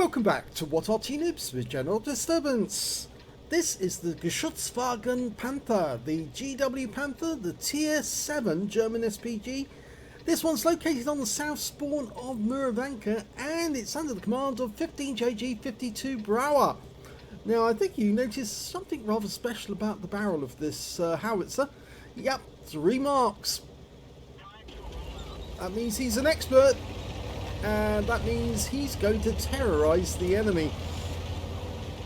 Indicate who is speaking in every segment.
Speaker 1: Welcome back to What Arty Noobs with General Disturbance. This is the GW Panther, the GW Panther, the Tier 7 German SPG. This one's located on the south spawn of Murovanka and it's under the command of 15JG52Brauer. Now I think you noticed something rather special about the barrel of this howitzer. Yep, 3 marks. That means he's an expert. And that means he's going to terrorize the enemy.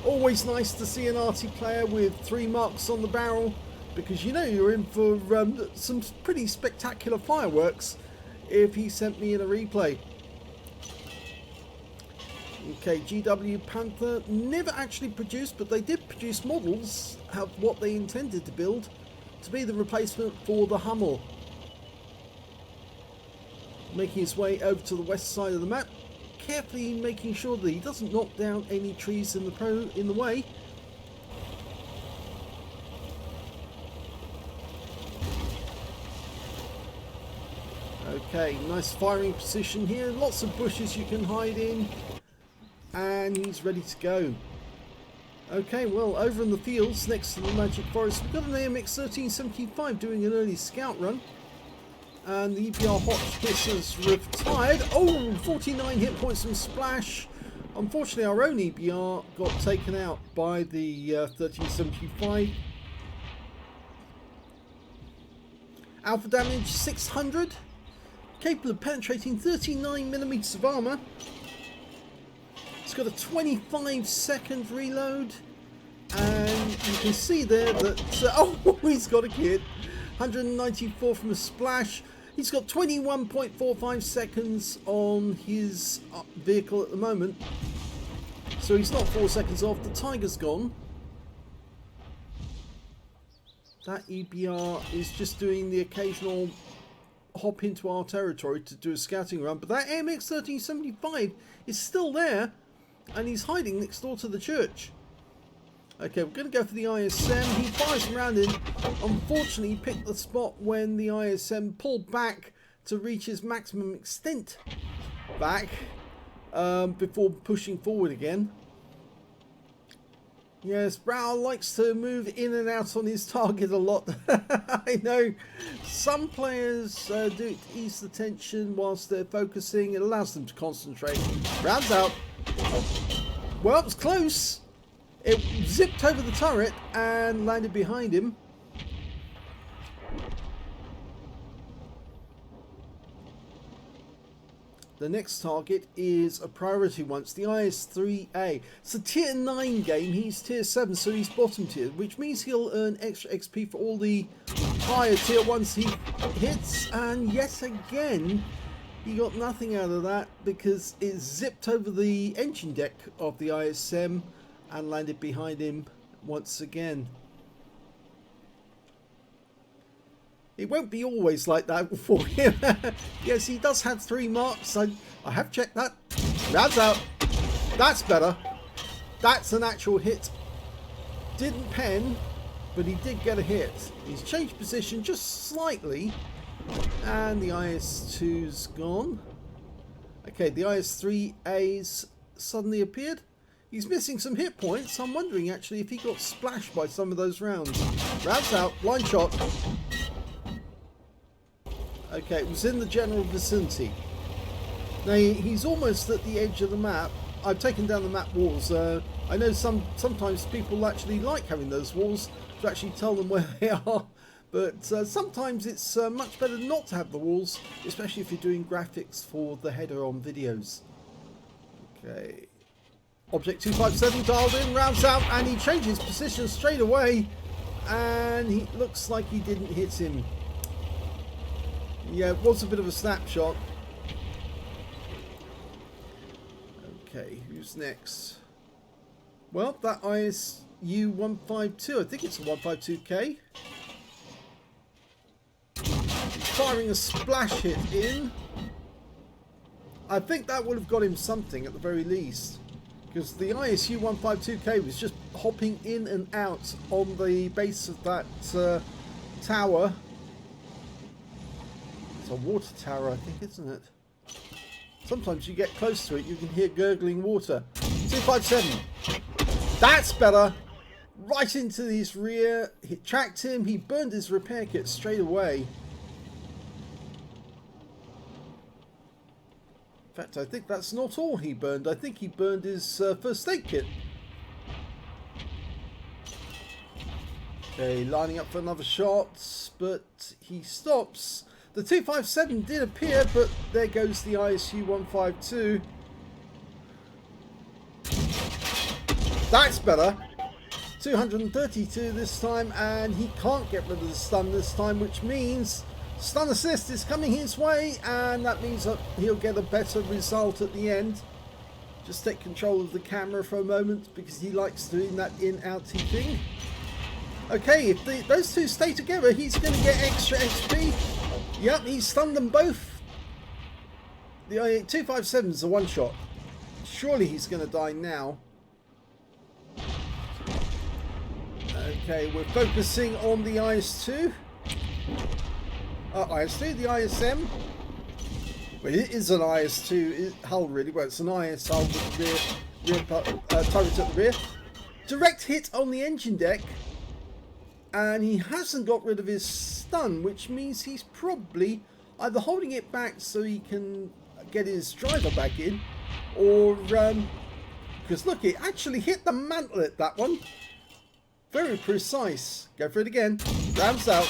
Speaker 1: Always nice to see an Arty player with 3 marks on the barrel, because you know you're in for some pretty spectacular fireworks if he sent me in a replay. Okay, GW Panther never actually produced, but they did produce models of what they intended to build to be the replacement for the Hummel. Making his way over to the west side of the map, carefully making sure that he doesn't knock down any trees in the way. Okay, nice firing position here, lots of bushes you can hide in, and he's ready to go. Okay, well, over in the fields next to the Magic Forest, we've got an AMX 1375 doing an early scout run. And the EPR Hotchkiss has retired. Oh, 49 hit points from Splash. Unfortunately, our own EBR got taken out by the 1375. Alpha damage 600. Capable of penetrating 39mm of armour. It's got a 25-second reload. And you can see there that... oh, he's got a kid. 194 from a Splash. He's got 21.45 seconds on his vehicle at the moment. So he's not 4 seconds off. The Tiger's gone. That EBR is just doing the occasional hop into our territory to do a scouting run. But that AMX 1375 is still there. And he's hiding next door to the church. Okay, we're going to go for the ISM. He fires around in. Unfortunately, he picked the spot when the ISM pulled back to reach his maximum extent back before pushing forward again. Yes, Brauer likes to move in and out on his target a lot. I know some players do it to ease the tension whilst they're focusing. It allows them to concentrate. Rounds out. Well, it was close. It zipped over the turret and landed behind him. The next target is a priority one. It's the IS-3A. It's a tier 9 game. He's tier 7, so he's bottom tier, which means he'll earn extra XP for all the higher tier 1s he hits. And yet again, he got nothing out of that because it zipped over the engine deck of the ISM and landed behind him once again. It won't be always like that for him. Yes, he does have 3 marks. I have checked that. Rounds out. That's better. That's an actual hit. Didn't pen, but he did get a hit. He's changed position just slightly. And the IS-2's gone. Okay, the IS-3A's suddenly appeared. He's missing some hit points. I'm wondering actually if he got splashed by some of those rounds. Rounds out, blind shot. Okay, it was in the general vicinity. Now he's almost at the edge of the map. I've taken down the map walls. I know sometimes people actually like having those walls to actually tell them where they are. But sometimes it's much better not to have the walls, especially if you're doing graphics for the header on videos. Okay. Object 257 dialed in, rounds out, and he changes position straight away. And he looks like he didn't hit him. Yeah, it was a bit of a snapshot. Okay, who's next? Well, that ISU 152, I think it's a 152K. Firing a splash hit in. I think that would have got him something at the very least. Because the ISU 152K was just hopping in and out on the base of that tower. It's a water tower, I think, isn't it? Sometimes you get close to it, you can hear gurgling water. 257. That's better. Right into his rear. He tracked him. He burned his repair kit straight away. In fact, I think that's not all he burned. I think he burned his first aid kit. Okay, lining up for another shot, but he stops. The 257 did appear, but there goes the ISU 152. That's better. 232 this time, and he can't get rid of the stun this time, which means stun assist is coming his way, and that means that he'll get a better result at the end. Just take control of the camera for a moment, because he likes doing that in-outy thing. Okay, if those two stay together, he's going to get extra XP. Yep, he stunned them both. The 257's a one-shot. Surely he's going to die now. Okay, we're focusing on the IS-2. IS-2, the ISM. Well, it is an IS-2 hull, really. Well, it's an IS hull with the rear turret at the rear. Direct hit on the engine deck. And he hasn't got rid of his stun, which means he's probably either holding it back so he can get his driver back in, or because look, it actually hit the mantlet, that one. Very precise. Go for it again. Rams out.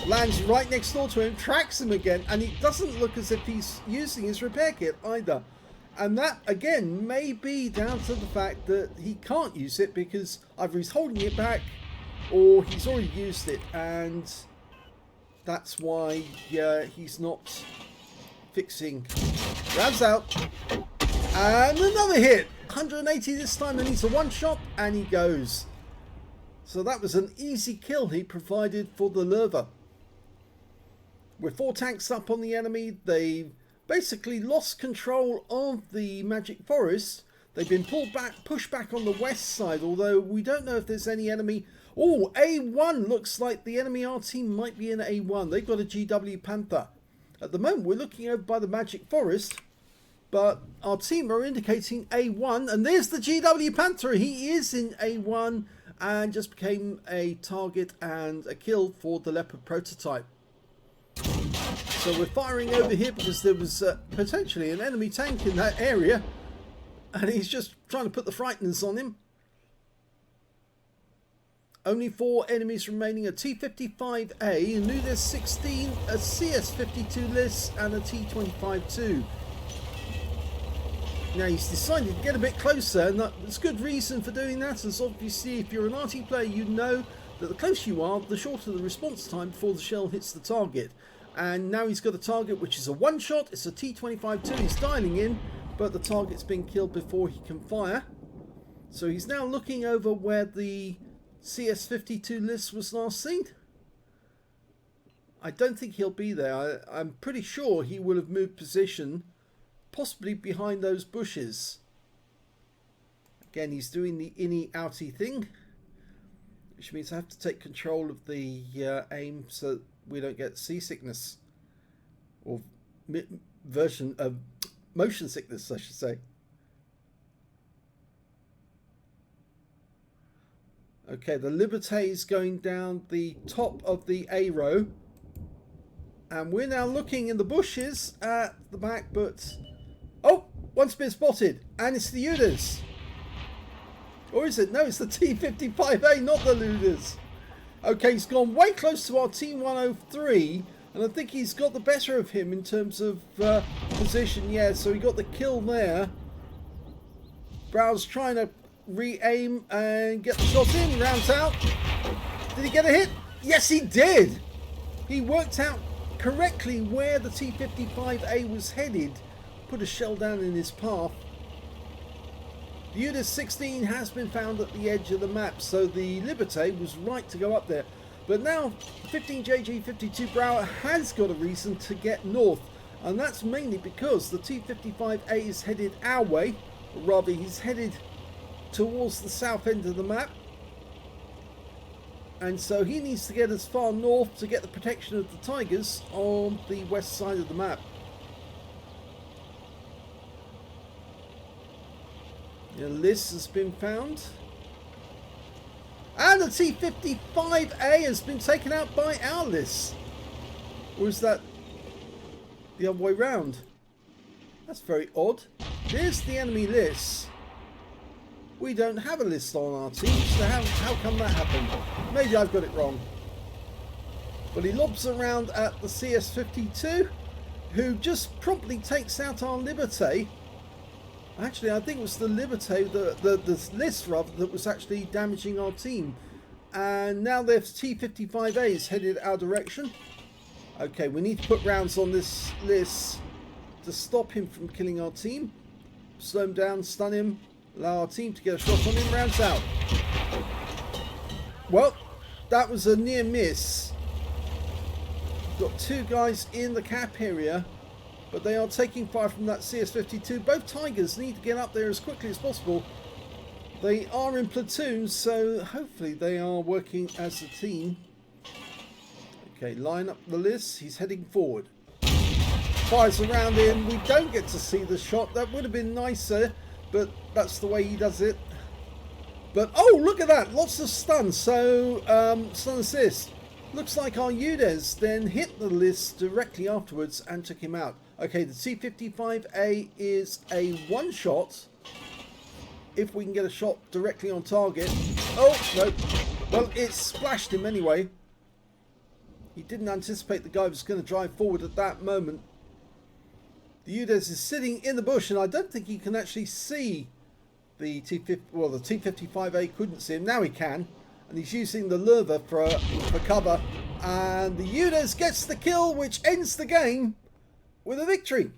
Speaker 1: Lands right next door to him, tracks him again, and it doesn't look as if he's using his repair kit either. And that, again, may be down to the fact that he can't use it because either he's holding it back or he's already used it, and that's why he's not fixing. Grabs out, and another hit. 180 this time, and he's a one-shot, and he goes. So that was an easy kill he provided for the Lurva. With 4 tanks up on the enemy, they basically lost control of the Magic Forest. They've been pushed back on the west side, although we don't know if there's any enemy. Oh, A1 looks like the enemy Arty might be in A1. They've got a GW Panther. At the moment, we're looking over by the Magic Forest, but our team are indicating A1, and there's the GW Panther. He is in A1 and just became a target and a kill for the Leopard prototype. So we're firing over here because there was potentially an enemy tank in that area, and he's just trying to put the frighteners on him. Only 4 enemies remaining: a T-55A, a Noobs 16, a CS-52 Liss, and a T-25-2. Now he's decided to get a bit closer, and there's good reason for doing that, as obviously if you're an Arty player you know that the closer you are, the shorter the response time before the shell hits the target. And now he's got a target which is a one-shot. It's a T-25-2, he's dialing in, but the target's been killed before he can fire. So he's now looking over where the CS-52 Liss was last seen. I don't think he'll be there. I'm pretty sure he will have moved position, possibly behind those bushes. Again, he's doing the inny-outy thing, which means I have to take control of the aim so we don't get seasickness, or motion sickness, I should say. Okay, the Liberté is going down the top of the A row, and we're now looking in the bushes at the back, but oh, one's been spotted, and it's the Udas. Or is it? No, it's the T-55A, not the Luders. Okay, he's gone way close to our T-103, and I think he's got the better of him in terms of position. Yeah, so he got the kill there. Brauer's trying to re-aim and get the shot in. Rounds out. Did he get a hit? Yes, he did. He worked out correctly where the T-55A was headed. Put a shell down in his path. The Udas 16 has been found at the edge of the map, so the Liberté was right to go up there. But now 15JG52Brauer has got a reason to get north, and that's mainly because the T-55A is headed our way, or rather he's headed towards the south end of the map, and so he needs to get as far north to get the protection of the Tigers on the west side of the map. Your list has been found. And the T55A has been taken out by our list. Or is that the other way round? That's very odd. Here's the enemy list. We don't have a list on our team, so how come that happened? Maybe I've got it wrong. But he lobs around at the CS52, who just promptly takes out our Liberté. Actually, I think it was the Liberté, the list rather, that was actually damaging our team. And now their T55A is headed our direction. Okay, we need to put rounds on this list to stop him from killing our team. Slow him down, stun him, allow our team to get a shot on him. Rounds out. Well, that was a near miss. Got two guys in the cap area, but they are taking fire from that CS52. Both Tigers need to get up there as quickly as possible. They are in platoons, so hopefully they are working as a team. Okay, line up the list. He's heading forward. Fires around him. We don't get to see the shot. That would have been nicer, but that's the way he does it. But, oh, look at that. Lots of stuns. So, stun assist. Looks like our Udez then hit the list directly afterwards and took him out. Okay, the T55A is a one-shot. If we can get a shot directly on target. Oh, no. Well, it splashed him anyway. He didn't anticipate the guy was going to drive forward at that moment. The Udez is sitting in the bush, and I don't think he can actually see the T50. Well, the T55A couldn't see him. Now he can, and he's using the Lurva for cover. And the Udez gets the kill, which ends the game with a victory.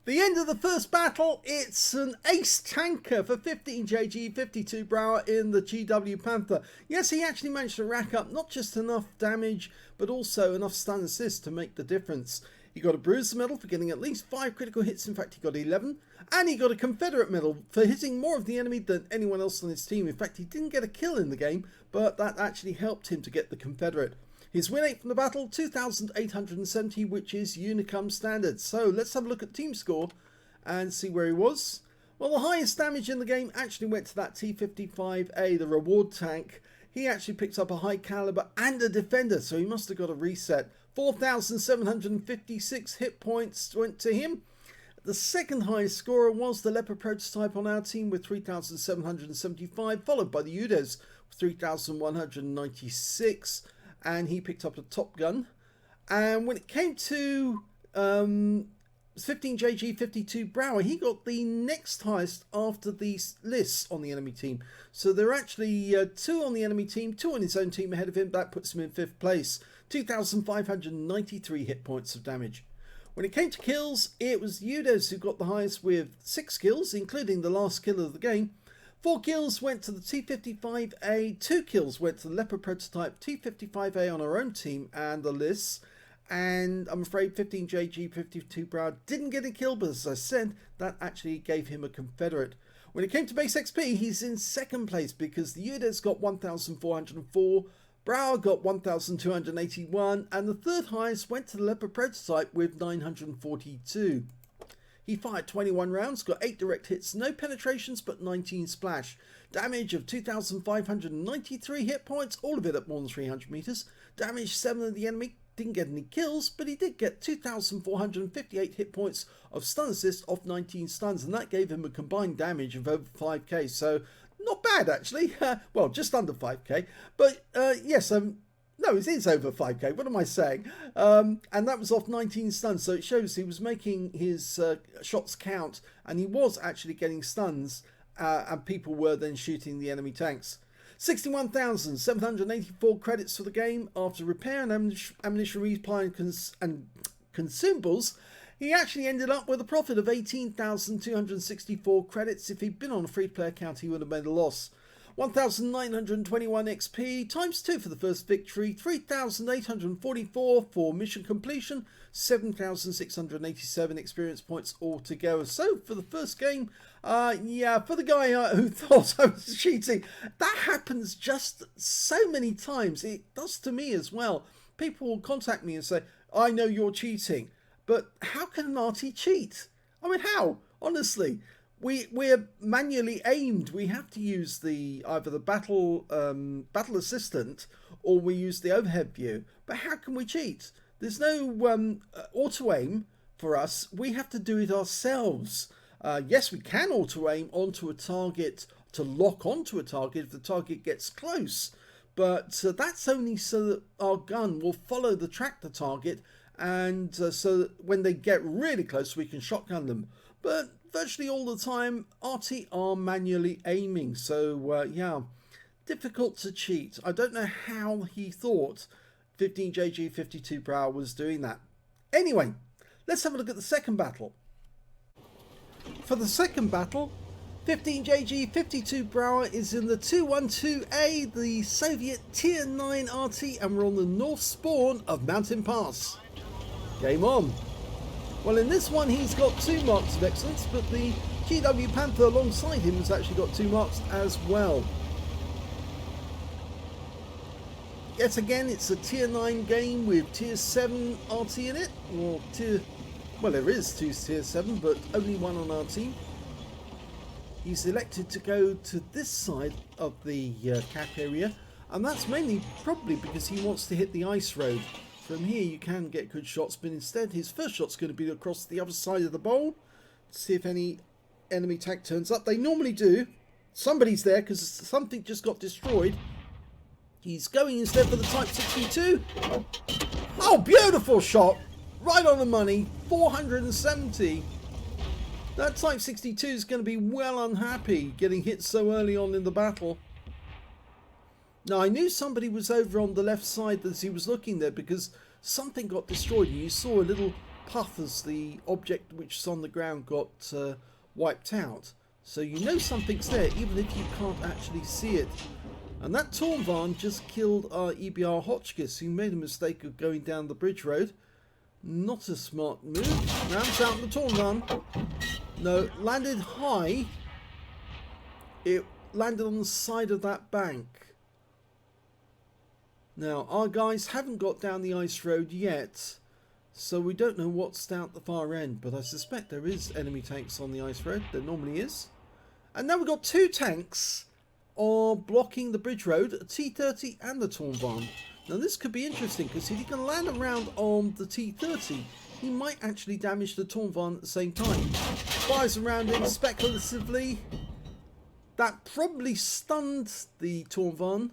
Speaker 1: The end of the first battle, it's an ace tanker for 15JG52Brauer in the GW Panther. Yes, he actually managed to rack up not just enough damage, but also enough stun assist to make the difference. He got a Bruiser medal for getting at least 5 critical hits, in fact he got 11. And he got a Confederate medal for hitting more of the enemy than anyone else on his team. In fact, he didn't get a kill in the game, but that actually helped him to get the Confederate. His win rate from the battle, 2,870, which is Unicum standard. So let's have a look at team score and see where he was. Well, the highest damage in the game actually went to that T55A, the reward tank. He actually picked up a high caliber and a defender, so he must have got a reset. 4,756 hit points went to him. The second highest scorer was the Leopard prototype on our team with 3,775, followed by the Udez with 3,196. And he picked up a Top Gun. And when it came to 15JG52Brauer, he got the next highest after these lists on the enemy team. So there are actually 2 on the enemy team, 2 on his own team ahead of him. That puts him in 5th place. 2,593 hit points of damage. When it came to kills, it was Udez who got the highest with 6 kills, including the last kill of the game. 4 kills went to the T55A, 2 kills went to the Leopard prototype, T55A on our own team and the lists. And I'm afraid 15JG52Brauer didn't get a kill, but as I said, that actually gave him a Confederate. When it came to base XP, he's in 2nd place because the Udez got 1,404, Brauer got 1,281, and the 3rd highest went to the Leopard prototype with 942. He fired 21 rounds, got 8 direct hits, no penetrations, but 19 splash. Damage of 2,593 hit points, all of it at more than 300 meters. Damage 7 of the enemy, didn't get any kills, but he did get 2,458 hit points of stun assist off 19 stuns, and that gave him a combined damage of over 5k, so not bad actually. Well, just under 5k, but yes, no, it is over 5k. What am I saying? And that was off 19 stuns, so it shows he was making his shots count, and he was actually getting stuns, and people were then shooting the enemy tanks. 61,784 credits for the game after repair and ammunition resupply and consumables. He actually ended up with a profit of 18,264 credits. If he'd been on a free-to-play account, he would have made a loss. 1,921 XP times 2 for the first victory, 3,844 for mission completion, 7,687 experience points altogether. So for the first game, yeah, for the guy who thought I was cheating, that happens just so many times. It does to me as well. People will contact me and say, I know you're cheating. But how can an Arty cheat? I mean, how? Honestly, we're manually aimed. We have to use either the battle assistant, or we use the overhead view. But how can we cheat? There's no auto aim for us. We have to do it ourselves. Yes, we can auto aim onto a target to lock onto a target if the target gets close, but that's only so that our gun will follow the tractor target, and so that when they get really close we can shotgun them. But virtually all the time Arty are manually aiming, so yeah, difficult to cheat. I don't know how he thought 15JG52Brauer was doing that. Anyway, let's have a look at the second battle. For the second battle, 15JG52Brauer is in the 212A, the Soviet Tier 9 Arty, and we're on the north spawn of Mountain Pass. Game on. Well, in this one he's got 2 marks of excellence, but the GW Panther alongside him has actually got 2 marks as well. Yet again, it's a Tier 9 game with Tier 7 Arty in it, or well, there is 2 Tier 7, but only 1 on our team. He's elected to go to this side of the cap area, and that's mainly probably because he wants to hit the ice road. From here you can get good shots, but instead his first shot's going to be across the other side of the bowl to see if any enemy tank turns up. They normally do. Somebody's there because something just got destroyed. He's going instead for the Type 62. Oh, beautiful shot! Right on the money, 470. That Type 62 is going to be well unhappy getting hit so early on in the battle. Now, I knew somebody was over on the left side as he was looking there because something got destroyed. And you saw a little puff as the object which is on the ground got wiped out. So you know something's there, even if you can't actually see it. And that Tornvarn just killed our EBR Hotchkiss, who made a mistake of going down the bridge road. Not a smart move. Rams out the Tornvarn. No, landed high. It landed on the side of that bank. Now, our guys haven't got down the ice road yet, so we don't know what's down at the far end, but I suspect there is enemy tanks on the ice road. There normally is. And now we've got 2 tanks are blocking the bridge road, a T-30 and the Tornvarn. Now this could be interesting, because if he can land around on the T-30, he might actually damage the Tornvarn at the same time. Fires around him speculatively. That probably stunned the Tornvarn.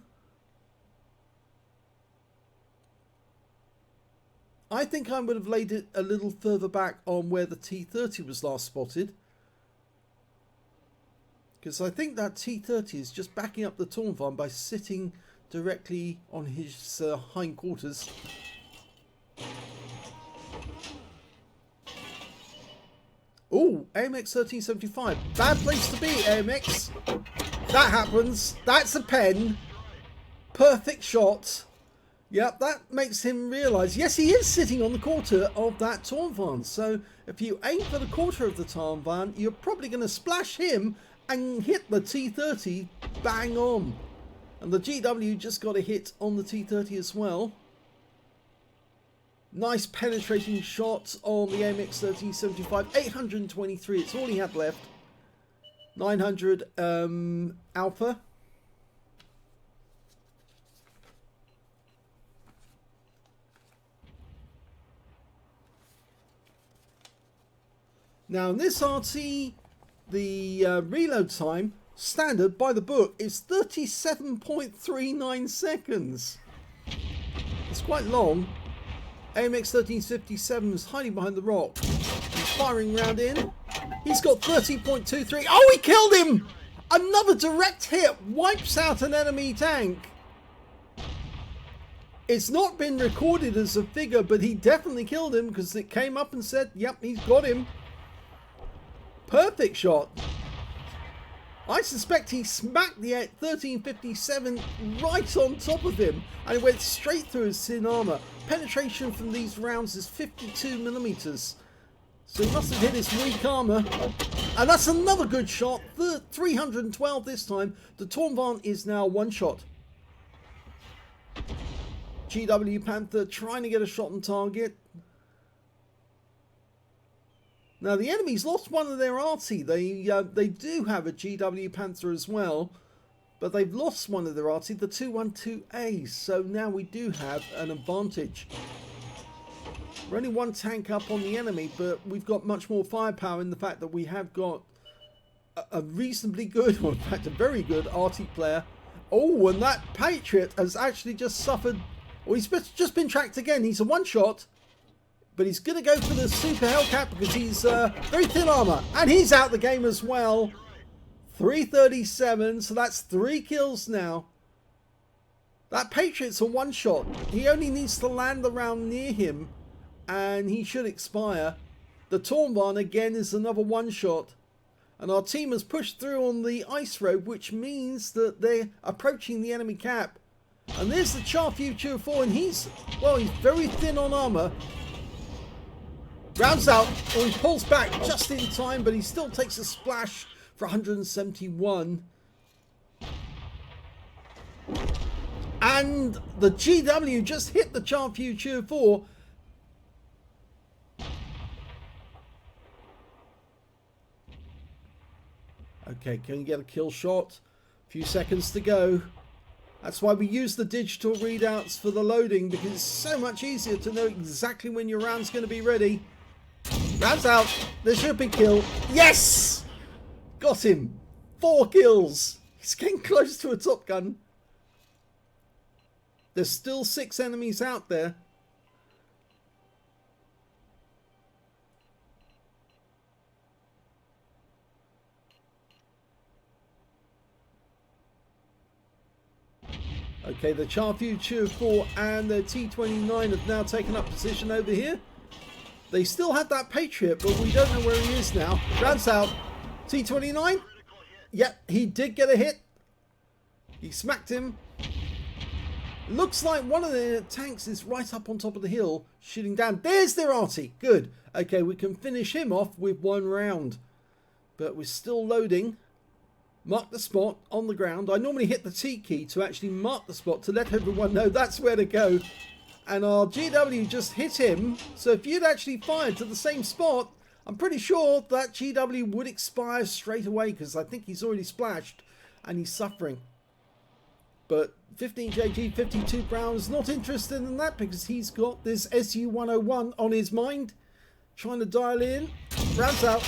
Speaker 1: I think I would have laid it a little further back on where the T-30 was last spotted, because I think that T-30 is just backing up the Tornvarn by sitting directly on his hindquarters. Oh, AMX 1375. Bad place to be, AMX. That happens. That's a pen. Perfect shot. Yep, that makes him realise, yes, he is sitting on the quarter of that Tornvarn. So if you aim for the quarter of the Tornvarn, you're probably going to splash him and hit the T-30 bang on. And the GW just got a hit on the T-30 as well. Nice penetrating shot on the AMX 1375. 823, it's all he had left. 900 Alpha. Now in this RT, the reload time, standard by the book, is 37.39 seconds. It's quite long. AMX 1357 is hiding behind the rock. He's firing round in. He's got 30.23. Oh, he killed him! Another direct hit wipes out an enemy tank. It's not been recorded as a figure, but he definitely killed him because it came up and said, yep, he's got him. Perfect shot. I suspect he smacked the 1357 right on top of him, and it went straight through his thin armour. Penetration from these rounds is 52mm, so he must have hit his weak armour. And that's another good shot. 312 this time. The Tornvarn is now one shot. GW Panther trying to get a shot on target. Now the enemy's lost one of their Arty. They do have a GW Panther as well, but they've lost one of their Arty, the 212A. So now we do have an advantage. We're only one tank up on the enemy, but we've got much more firepower in the fact that we have got a reasonably good, or in fact a very good Arty player. Oh, and that Patriot has actually just suffered. Well, he's just been tracked again. He's a one-shot, but he's going to go for the Super Hellcat because he's very thin armor. And he's out the game as well. 337, so that's 3 kills now. That Patriot's a one-shot. He only needs to land the round near him, and he should expire. The Torn again is another one-shot. And our team has pushed through on the ice road, which means that they're approaching the enemy cap. And there's the Char Future 4, and he's very thin on armor. Rounds out, or he pulls back just in time, but he still takes a splash for 171. And the GW just hit the Char Future 4. Okay, can you get a kill shot? A few seconds to go. That's why we use the digital readouts for the loading, because it's so much easier to know exactly when your round's going to be ready. Round's out. There should be kill. Yes! Got him. 4 kills. He's getting close to a Top Gun. There's still 6 enemies out there. Okay, the Char Future 4 and the T-29 have now taken up position over here. They still have that Patriot, but we don't know where he is now. Rounds out. T-29? Yep, he did get a hit. He smacked him. Looks like one of the tanks is right up on top of the hill, shooting down. There's their Arty. Good. Okay, we can finish him off with 1 round. But we're still loading. Mark the spot on the ground. I normally hit the T key to actually mark the spot to let everyone know that's where to go. And our GW just hit him. So if you'd actually fired to the same spot, I'm pretty sure that GW would expire straight away, because I think he's already splashed and he's suffering. But 15JG52Brauer is not interested in that, because he's got this SU-101 on his mind. Trying to dial in. Rounds out.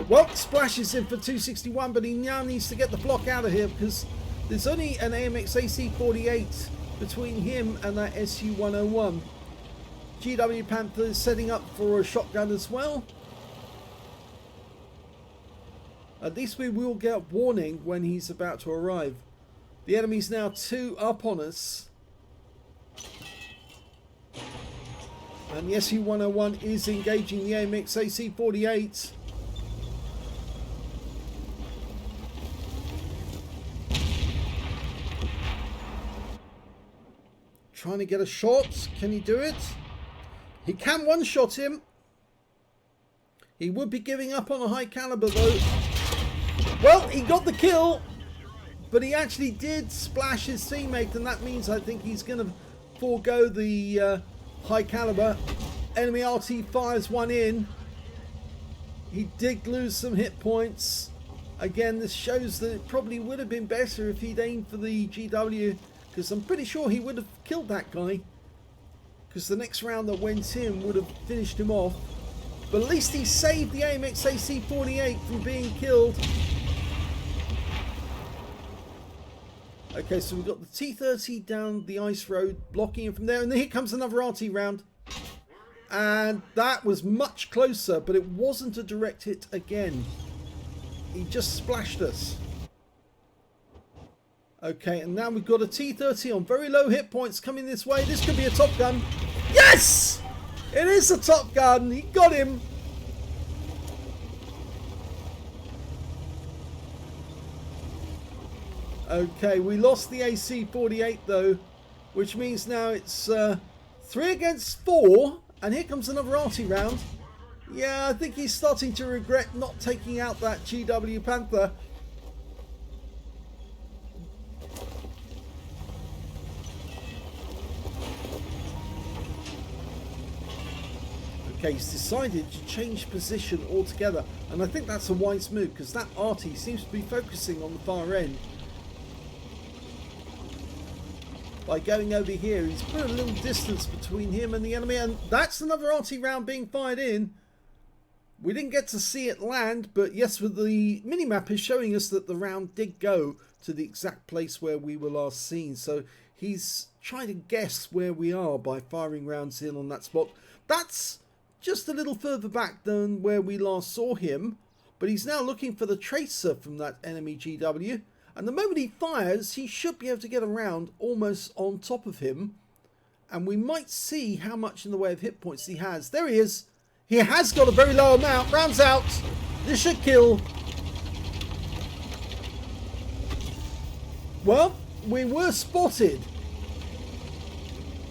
Speaker 1: Well, splashes him for 261, but he now needs to get the block out of here, because there's only an AMX AC-48 between him and that SU-101. GW Panther is setting up for a shotgun as well. At least we will get warning when he's about to arrive. The enemy's now 2 up on us. And the SU-101 is engaging the AMX AC-48. Trying to get a shot. Can he do it? He can one-shot him. He would be giving up on a high caliber though. Well, he got the kill, but he actually did splash his teammate, and that means I think he's going to forego the high caliber. Enemy RT fires one in. He did lose some hit points. Again, this shows that it probably would have been better if he'd aimed for the GW, because I'm pretty sure he would have killed that guy, because the next round that went in would have finished him off. But at least he saved the AMX AC-48 from being killed. Okay, so we've got the T-30 down the ice road, blocking him from there, and then here comes another RT round. And that was much closer, but it wasn't a direct hit again. He just splashed us. Okay, and now we've got a T-30 on very low hit points coming this way. This could be a Top Gun. Yes! It is a Top Gun. He got him. Okay, we lost the AC-48 though, which means now it's 3 against 4. And here comes another Arty round. Yeah, I think he's starting to regret not taking out that GW Panther. Okay, he's decided to change position altogether, and I think that's a wise move because that Arty seems to be focusing on the far end. By going over here, he's put a little distance between him and the enemy, and that's another Arty round being fired in. We didn't get to see it land, but yes, with the minimap is showing us that the round did go to the exact place where we were last seen. So he's trying to guess where we are by firing rounds in on that spot. That's just a little further back than where we last saw him, but he's now looking for the tracer from that enemy GW. And the moment he fires, he should be able to get around almost on top of him. And we might see how much in the way of hit points he has. There he is. He has got a very low amount. Rounds out. This should kill. Well, we were spotted.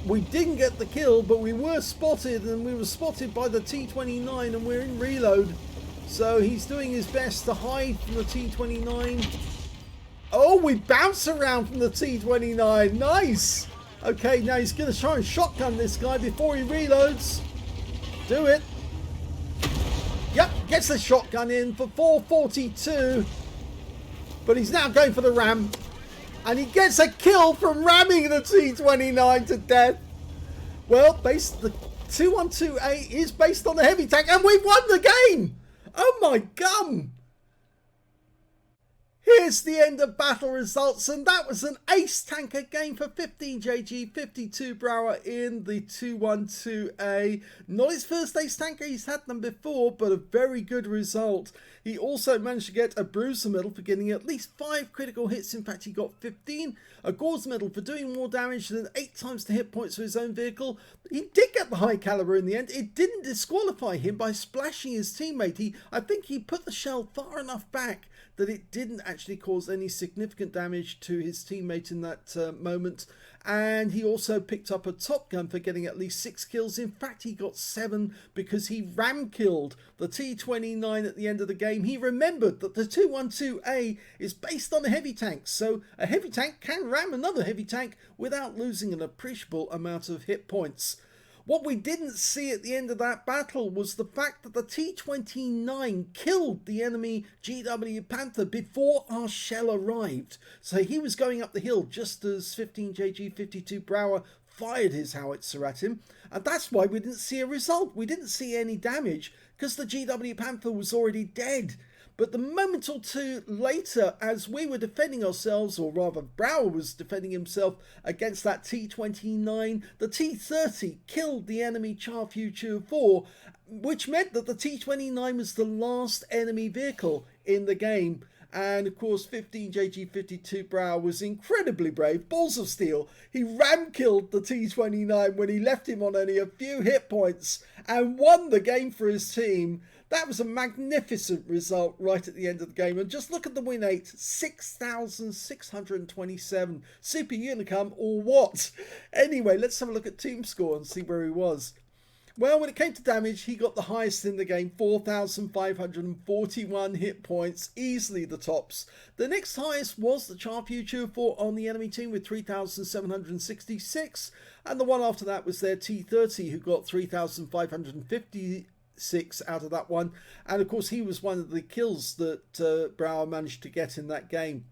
Speaker 1: We didn't get the kill, but we were spotted. And we were spotted by the T-29 and we're in reload. So he's doing his best to hide from the T-29. Oh, we bounce around from the T-29. Nice. Okay, now he's going to try and shotgun this guy before he reloads. Do it. Yep, gets the shotgun in for 442. But he's now going for the ram. And he gets a kill from ramming the T-29 to death. Well, the 212A is based on the heavy tank. And we've won the game. Oh my gum. Here's the end of battle results, and that was an ace tanker game for 15JG52Brauer in the 212A. Not his first ace tanker, he's had them before, but a very good result. He also managed to get a bruiser medal for getting at least 5 critical hits. In fact, he got 15. A gauze medal for doing more damage than 8 times the hit points for his own vehicle. He did get the high caliber in the end. It didn't disqualify him by splashing his teammate. I think he put the shell far enough back that it didn't actually cause any significant damage to his teammate in that moment. And he also picked up a top gun for getting at least 6 kills. In fact, he got 7 because he ram killed the T-29 at the end of the game. He remembered that the 212A is based on a heavy tank, so a heavy tank can ram another heavy tank without losing an appreciable amount of hit points. What we didn't see at the end of that battle was the fact that the T-29 killed the enemy GW Panther before our shell arrived. So he was going up the hill just as 15JG52Brauer fired his howitzer at him. And that's why we didn't see a result. We didn't see any damage because the GW Panther was already dead. But the moment or two later, as we were defending ourselves, or rather Brauer was defending himself against that T-29, the T-30 killed the enemy Char Future 4, which meant that the T-29 was the last enemy vehicle in the game. And of course, 15JG52Brauer was incredibly brave, balls of steel. He ram killed the T-29 when he left him on only a few hit points and won the game for his team. That was a magnificent result right at the end of the game. And just look at the win rate, 6,627. Super Unicum or what? Anyway, let's have a look at team score and see where he was. Well, when it came to damage, he got the highest in the game, 4,541 hit points, easily the tops. The next highest was the Char Future 4 on the enemy team with 3,766. And the one after that was their T-30, who got 3,556 out of that one. And of course, he was one of the kills that Brauer managed to get in that game.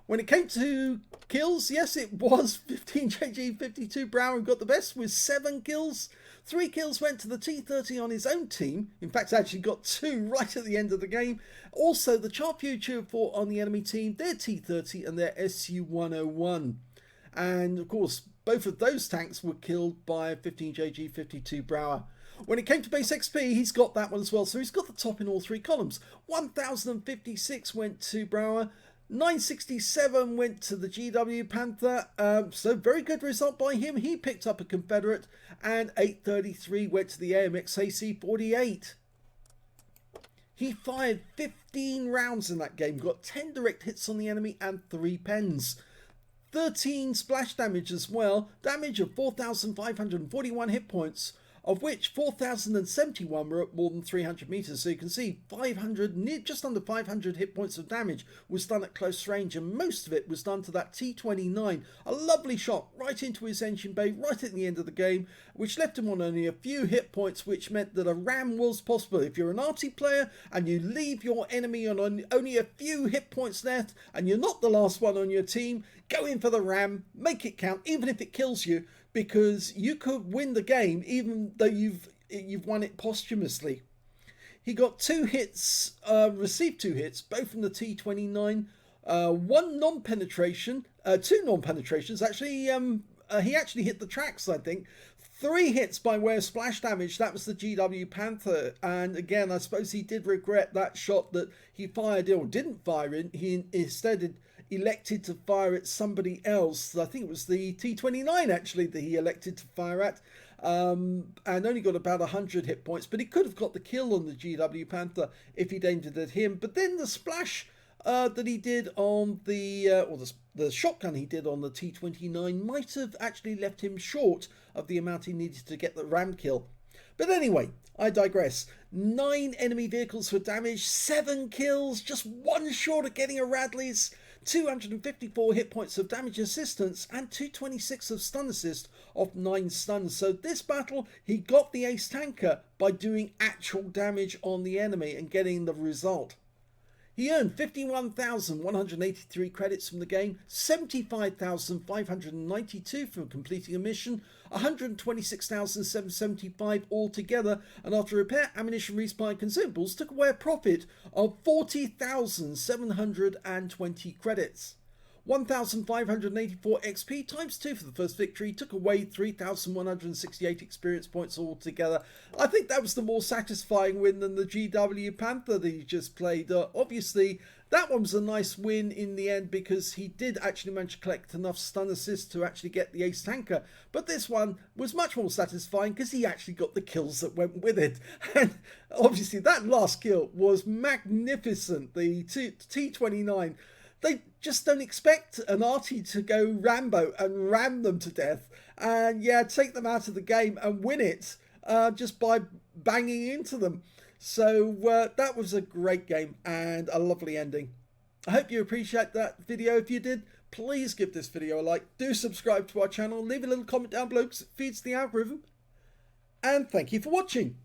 Speaker 1: When it came to kills, yes, it was 15JG52Brauer who got the best with 7 kills. 3 kills went to the T-30 on his own team. In fact, actually got 2 right at the end of the game. Also, the Char Future 4 on the enemy team, their T-30 and their Su-101. And of course, both of those tanks were killed by 15JG52Brauer. When it came to base XP, he's got that one as well. So he's got the top in all 3 columns. 1,056 went to Brauer. 967 went to the GW Panther, so very good result by him. He picked up a Confederate, and 833 went to the AMX AC-48. He fired 15 rounds in that game, got 10 direct hits on the enemy and 3 pens. 13 splash damage as well, damage of 4,541 hit points of which 4,071 were at more than 300 meters. So you can see 500, just under 500 hit points of damage was done at close range, and most of it was done to that T29. A lovely shot right into his engine bay, right at the end of the game, which left him on only a few hit points, which meant that a RAM was possible. If you're an Arty player and you leave your enemy on only a few hit points left, and you're not the last one on your team, go in for the RAM, make it count, even if it kills you, because you could win the game even though you've won it posthumously. He got 2 hits, received 2 hits, both from the T29, 1 non-penetration, 2 non-penetrations. Actually, he actually hit the tracks, I think. 3 hits by way of splash damage. That was the GW Panther. And again, I suppose he did regret that shot that he fired or didn't fire in. He instead elected to fire at somebody else. I think it was the T29 actually that he elected to fire at. And only got about 100 hit points. But he could have got the kill on the GW Panther if he'd aimed it at him. But then the splash that he did on the shotgun he did on the T29 might have actually left him short of the amount he needed to get the RAM kill. But anyway, I digress. 9 enemy vehicles for damage, 7 kills, just 1 short of getting a Radley's, 254 hit points of damage assistance, and 226 of stun assist off 9 stuns. So this battle, he got the ace tanker by doing actual damage on the enemy and getting the result. He earned 51,183 credits from the game, 75,592 from completing a mission, 126,775 altogether, and after repair, ammunition, resupply and consumables took away a profit of 40,720 credits. 1,584 XP times 2 for the first victory took away 3,168 experience points altogether. I think that was the more satisfying win than the GW Panther that he just played. Obviously, that one was a nice win in the end because he did actually manage to collect enough stun assists to actually get the ace tanker. But this one was much more satisfying because he actually got the kills that went with it. And obviously, that last kill was magnificent. The T29. They just don't expect an Arty to go Rambo and ram them to death and take them out of the game and win it just by banging into them. So that was a great game and a lovely ending. I hope you appreciate that video. If you did, please give this video a like. Do subscribe to our channel. Leave a little comment down below because it feeds the algorithm. And thank you for watching.